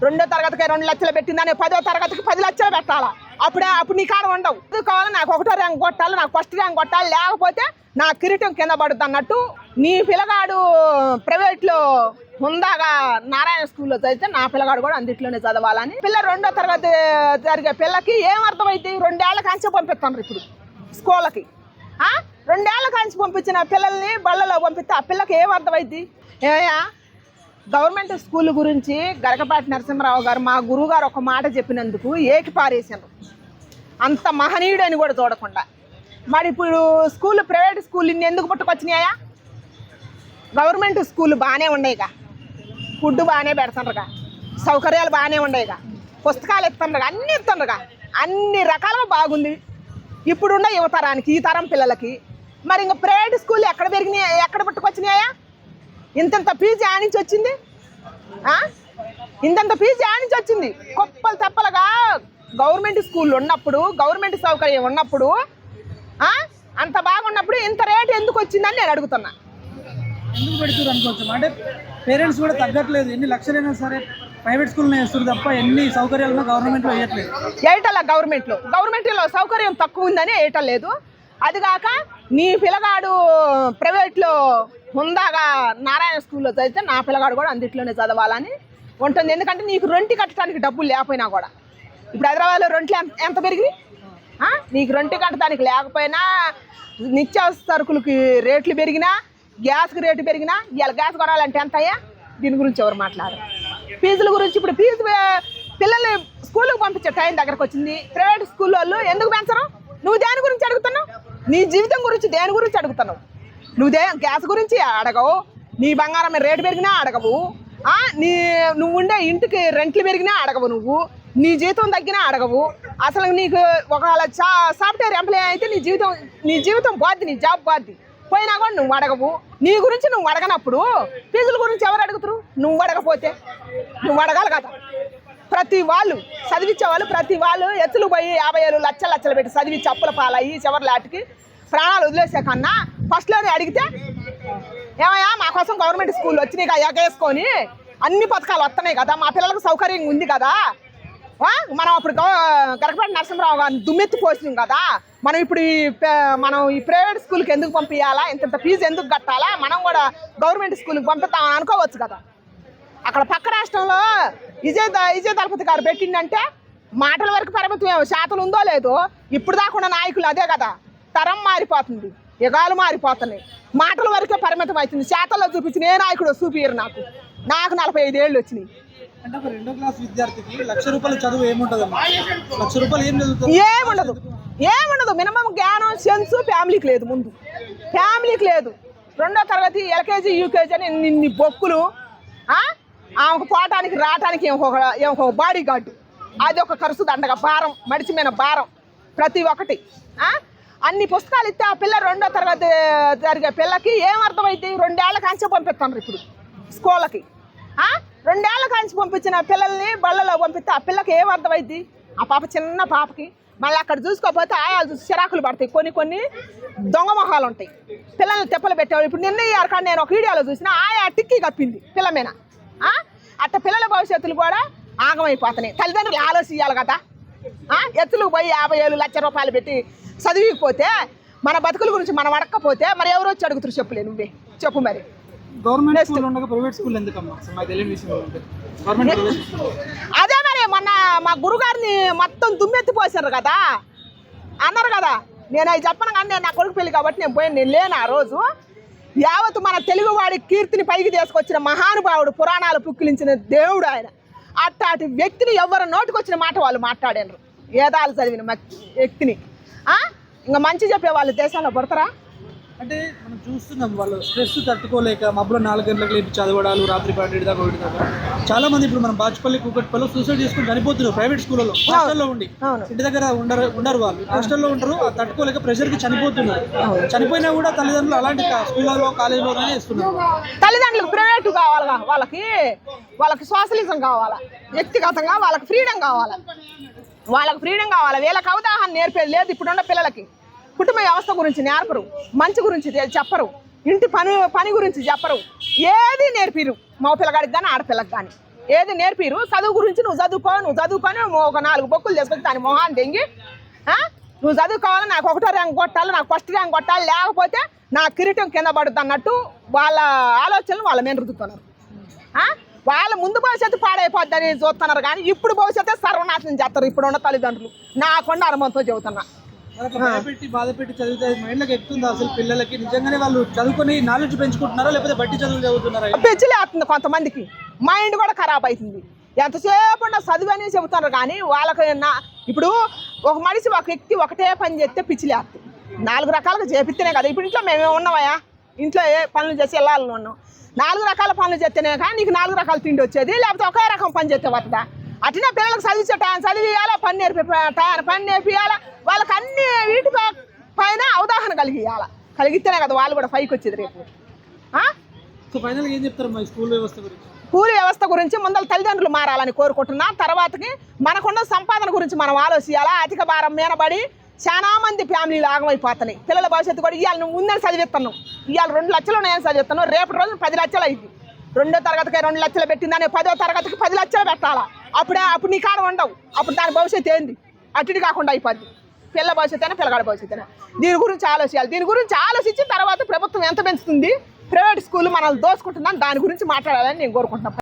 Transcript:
2వ తరగతికి 2 లక్షలు పెట్టిందని 10వ తరగతికి 10 లక్షలు పెట్టాలా? అప్పుడు నీ కాడ ఉండవు. కావాలి నాకు 1వ ర్యాంక్ కొట్టాలి, నాకు ఫస్ట్ ర్యాంక్ కొట్టాలి, లేకపోతే నా కిరీటం కింద పడుతుంది అన్నట్టు. నీ పిల్లగాడు ప్రైవేట్లో హుందాగా నారాయణ స్కూల్లో చదివితే నా పిల్లగాడు కూడా అందుట్లోనే చదవాలని. పిల్ల 2వ తరగతి జరిగే పిల్లకి ఏం అర్థమైంది? 2 ఏళ్ల కాంచి పంపిస్తాను ఇప్పుడు స్కూళ్ళకి. 2 ఏళ్ల కాంచి పంపించిన పిల్లల్ని బళ్ళలో పంపిస్తే ఆ పిల్లకి ఏం అర్థమైంది? ఏమయ్యా, గవర్నమెంట్ స్కూల్ గురించి గరకపాటి నరసింహరావు గారు మా గురువు గారు ఒక మాట చెప్పినందుకు ఏకి పారేసారు. అంత మహనీయుడు అని కూడా చూడకుండా మరి ఇప్పుడు స్కూల్ ప్రైవేట్ స్కూల్ ఇన్ని ఎందుకు పుట్టుకొచ్చినాయా? గవర్నమెంట్ స్కూల్ బాగానే ఉండేగా, ఫుడ్ బాగానే పెడుతుండ్రుగా, సౌకర్యాలు బాగానే ఉండేగా, పుస్తకాలు ఇస్తుండ్రుగా, అన్నీ ఇస్తుండ్రుగా, అన్ని రకాలుగా బాగుంది ఇప్పుడున్న యువతరానికి, ఈ తరం పిల్లలకి. మరి ఇంకా ప్రైవేట్ స్కూల్ ఎక్కడ పెరిగినాయి, ఎక్కడ పుట్టుకొచ్చినాయా? ఇంతంత ఫీజు ఆనించి వచ్చింది, ఇంతంత ఫీజు ఆనించి వచ్చింది. కుప్పలు తెప్పలుగా గవర్నమెంట్ స్కూల్ ఉన్నప్పుడు, గవర్నమెంట్ సౌకర్యం ఉన్నప్పుడు, అంత బాగున్నప్పుడు ఇంత రేటు ఎందుకు వచ్చిందని నేను అడుగుతున్నా. ఎందుకు పెడుతున్నారు అనుకోవచ్చు, అంటే పేరెంట్స్ కూడా తగ్గట్లేదు. ఎన్ని లక్షలైనా సరే ప్రైవేట్ స్కూల్లో వేస్తారు తప్ప ఎన్ని సౌకర్యాలు గవర్నమెంట్లో వేయట్లేదు. వేయటల్లా గవర్నమెంట్లో సౌకర్యం తక్కువ ఉందని వేయటం లేదు. అదిగాక నీ పిల్లగాడు ప్రైవేట్లో హుందాగా నారాయణ స్కూల్లో చదివితే నా పిల్లగాడు కూడా అందుట్లోనే చదవాలని ఉంటుంది. ఎందుకంటే నీకు రెంటి కట్టడానికి డబ్బులు లేకపోయినా కూడా, ఇప్పుడు హైదరాబాద్లో రెంట్లు ఎంత పెరిగి, నీకు రెంటి కట్టడానికి లేకపోయినా, నిత్యావసర సరుకులకి రేట్లు పెరిగినా, గ్యాస్కి రేటు పెరిగినా, ఇవాళ గ్యాస్ కొనాలంటే ఎంత అయ్యా? దీని గురించి ఎవరు మాట్లాడరు. ఫీజుల గురించి ఇప్పుడు ఫీజు పిల్లల్ని స్కూల్కి పంపించే టైం దగ్గరకు వచ్చింది. ప్రైవేట్ స్కూల్ వాళ్ళు ఎందుకు పెంచరు? నువ్వు దేని గురించి అడుగుతున్నావు? నీ జీవితం గురించి దేని గురించి అడుగుతున్నావు? గ్యాస్ గురించి అడగవు, నీ బంగారం రేటు పెరిగినా అడగవు, నువ్వు ఉండే ఇంటికి రెంట్లు పెరిగినా అడగవు, నువ్వు నీ జీతం తగ్గినా అడగవు. అసలు నీకు ఒకవేళ సాఫ్ట్వేర్ ఎంప్లాయ్ అయితే నీ జీవితం పోద్ది, నీ జాబ్ పోద్ది, పోయినా కూడా నువ్వు అడగవు. నీ గురించి నువ్వు అడగనప్పుడు ఫీజుల గురించి ఎవరు అడుగుతారు? నువ్వు అడగపోతే నువ్వు అడగాలి కదా. ప్రతి వాళ్ళు చదివించే వాళ్ళు, ప్రతి వాళ్ళు ఎత్తులు పోయి 50,000 లక్షలు పెట్టి చదివించి అప్పుల పాలయ్యి చివరిలాటికి ప్రాణాలు వదిలేసే కన్నా ఫస్ట్లోనే అడిగితే, ఏమయ్యా మా కోసం గవర్నమెంట్ స్కూల్ వచ్చినాయి ఎగేసుకొని అన్ని పథకాలు వస్తున్నాయి కదా, మా పిల్లలకు సౌకర్యంగా ఉంది కదా, మనం అప్పుడు గరకపాటి నరసింహరావు గారిని దుమ్మెత్తి పోసినాం కదా, మనం ఇప్పుడు ఈ ప్రైవేట్ స్కూల్కి ఎందుకు పంపించాలా, ఇంత ఫీజు ఎందుకు కట్టాలా, మనం కూడా గవర్నమెంట్ స్కూల్కి పంపిస్తామని అనుకోవచ్చు కదా. అక్కడ పక్క రాష్ట్రంలో విజయ దళపతి గారు పెట్టిందంటే మాటల వరకు పరిమితం, శాతం ఉందో లేదో. ఇప్పుడు దాకా నాయకులు అదే కదా. తరం మారిపోతుంది, యుగాలు మారిపోతున్నాయి, మాటల వరకే పరిమితం అవుతుంది. శాతంలో చూపించిన ఏ నాయకుడు చూపియరు. నాకు 45 ఏళ్ళు వచ్చినాయి. అంటే ఒక 2వ క్లాస్ విద్యార్థికి ₹1,00,000 చదువు ఏముంటుంది? ₹1,00,000 ఏం చదువుతుంది? ఏముండదు. మినిమం జ్ఞానం, సెన్స్ ఫ్యామిలీకి లేదు. ముందు ఫ్యామిలీకి లేదు. 2వ తరగతి ఎల్కేజీ యూకేజీ అని నిన్ని బొక్కులు, ఆమెకు పోవటానికి రావటానికి ఏమొక బాడీ గార్డు, అది ఒక ఖర్చు దండగా, భారం, మడిచిమైన భారం ప్రతి ఒక్కటి. అన్ని పుస్తకాలు ఇస్తే ఆ పిల్ల 2వ తరగతి జరిగే పిల్లకి ఏం అర్థమైంది? 2 ఏళ్ల కాంచి పంపిస్తాను ఇప్పుడు స్కూళ్ళకి. 2 ఏళ్ల కాంచి పంపించిన పిల్లల్ని బళ్ళలో పంపిస్తే ఆ పిల్లకి ఏం అర్థమైంది? ఆ పాప చిన్న పాపకి మళ్ళీ అక్కడ చూసుకోకపోతే ఆయాలు చూసి చిరాకులు పడతాయి. కొన్ని దొంగ మొహాలు ఉంటాయి, పిల్లల్ని తెప్పలు పెట్టేవాళ్ళు. ఇప్పుడు నిన్న అక్కడ నేను ఒక వీడియోలో చూసిన ఆయా టిక్కీ కప్పింది పిల్ల మీద. అట్ట పిల్లల భవిష్యత్తులు కూడా ఆగమైపోతున్నాయి. తల్లిదండ్రులు ఆలోచించాలి కదా. ఎత్తులకు పోయి 50,000 లక్ష పెట్టి చదివిపోతే మన బతుకుల గురించి మనం అడగకపోతే మరి ఎవరు వచ్చి అడుగుతారు? చెప్పులే, నువ్వే చెప్పు. మరి గవర్నమెంట్ స్కూల్ ఉండగా ప్రైవేట్ స్కూల్ ఎందుకమ్మా? అదే మరి మొన్న మా గురుగారిని మొత్తం దుమ్మెత్తిపోసారు కదా, అన్నారు కదా. నేను అవి చెప్పను కానీ నేను నా కొడుకు పెళ్ళి కాబట్టి నేను లేను ఆ రోజు. యావత్ మన తెలుగువాడి కీర్తిని పైకి తీసుకొచ్చిన మహానుభావుడు, పురాణాలు పుక్కిలించిన దేవుడు ఆయన. అట్లాంటి వ్యక్తిని ఎవరు నోటికొచ్చిన మాట వాళ్ళు మాట్లాడారు. వేదాలు చదివిన వ్యక్తిని ఇంకా మంచి చెప్పే వాళ్ళు దేశంలో పడతారా? అంటే మనం చూస్తున్నాం, వాళ్ళు స్ట్రెస్ తట్టుకోలేక మబ్బులో 4 గంటలకు లేపి చదవడాలు, రాత్రి 12 దాకా 1 దాకా. చాలా మంది ఇప్పుడు మనం బాచుపల్లి, కూకట్పల్లి సూసైడ్ చేసుకుని చనిపోతున్నారు ప్రైవేట్ స్కూళ్ళలో. హాస్టల్లో ఉండి ఇంటి దగ్గర ఉండరు వాళ్ళు, హాస్టల్లో ఉంటారు. తట్టుకోలేక ప్రెషర్కి చనిపోతున్నారు. చనిపోయినా కూడా తల్లిదండ్రులు అలాంటి స్కూళ్ళలో, కాలేజీలోనే ఇస్తున్నారు. తల్లిదండ్రులకు ప్రైవేట్ కావాలా, వాళ్ళకి సోషలిజం కావాలా, వ్యక్తిగతంగా వాళ్ళకి ఫ్రీడమ్ కావాలా, వీళ్ళకి అవగాహన నేర్పేది లేదు. ఇప్పుడున్న పిల్లలకి కుటుంబ వ్యవస్థ గురించి నేర్పరు, మంచి గురించి చెప్పరు, ఇంటి పని గురించి చెప్పరు, ఏది నేర్పిరు. మగ పిల్లగాడికి కానీ ఆడపిల్లకి కానీ ఏది నేర్పిరు. చదువు గురించి నువ్వు చదువుకొని ఒక 4 బొక్కులు చేసుకొని దాని మొహాన్ని దెంగి నువ్వు చదువుకోవాలి, నాకు 1వ ర్యాంక్ కొట్టాలి, నాకు ఫస్ట్ ర్యాంక్ కొట్టాలి, లేకపోతే నా కిరీటం కింద పడుతుంది అన్నట్టు వాళ్ళ ఆలోచనలు వాళ్ళ మీద రుద్దుతున్నారు. వాళ్ళ ముందు భవిష్యత్తు పాడైపోద్దని చూస్తున్నారు, కానీ ఇప్పుడు భవిష్యత్తు సర్వనాశనం చేస్తారు ఇప్పుడు ఉన్న తల్లిదండ్రులు. నాకుండా అనుభవంతో చెబుతున్నా. భయపెట్టి బాధపెట్టి చదివితే మైండ్లోకి ఎక్కుతుందా అసలు పిల్లలకి? నిజంగానే వాళ్ళు చదువుకొని నాలెడ్జ్ పెంచుకుంటున్నారా లేకపోతే బట్టి చదువులు చదువుతున్నారా? పెంచలేస్తుంది కొంతమందికి, మైండ్ కూడా ఖరాబ్ అవుతుంది. ఎంతసేపు ఉన్న చదువు అని చెబుతున్నారు, కానీ వాళ్ళకి ఇప్పుడు ఒక మనిషి ఒక వ్యక్తి ఒకటే పని చేస్తే పిచ్చిలేస్తుంది. 4 రకాలుగా చేపిస్తేనే కదా. ఇప్పుడు ఇంట్లో మేమే ఉన్నామయ్యా, ఇంట్లో ఏ పనులు చేసి వెళ్ళాలని ఉన్నాం. 4 రకాల పనులు చేస్తేనే కానీ నీకు 4 రకాల తిండి వచ్చేది, లేకపోతే ఒకే రకం పని చేస్తే వస్తుందా? అట్నే పిల్లలకు చదివించే టైం చదివియాలా, పని నేర్పియాలా, వాళ్ళకి అన్ని వీటి పైన అవగాహన కలిగిస్తేనే కదా వాళ్ళు కూడా పైకి వచ్చేది రేపు. సో ఫైనల్గా ఏం చెప్తారు మా స్కూల్ వ్యవస్థ గురించి? స్కూల్ వ్యవస్థ గురించి ముందర తల్లిదండ్రులు మారాలని కోరుకుంటున్నా. తర్వాతకి మనకున్న సంపాదన గురించి మనం ఆలోచించాలా. అధిక భారం మీనబడి చాలా మంది ఫ్యామిలీలు ఆగమైపోతున్నాయి. పిల్లల భవిష్యత్తు కూడా ఇవాళ నువ్వు ముందే చదివిస్తున్నావు, ఇవాళ 2 లక్షలు నేను చదివిస్తున్నావు, రేపటి రోజు 10 లక్షలు అయింది. 2వ తరగతికి 2 లక్షలు పెట్టిందని 10వ తరగతికి 10 లక్షలు పెట్టాలా? అప్పుడు నీ కాడ ఉండవు. అప్పుడు దాని భవిష్యత్తు ఏంది? అటుడి కాకుండా అయిపోద్ది. పిల్ల భవిష్యత్తు అయినా పిల్లగాడి భవిష్యత్తు అయినా దీని గురించి ఆలోచించాలి. దీని గురించి ఆలోచించిన తర్వాత ప్రభుత్వం ఎంత పెంచుతుంది, ప్రైవేట్ స్కూల్ మనల్ని దోసుకుంటుందని దాని గురించి మాట్లాడాలని నేను కోరుకుంటున్నాను.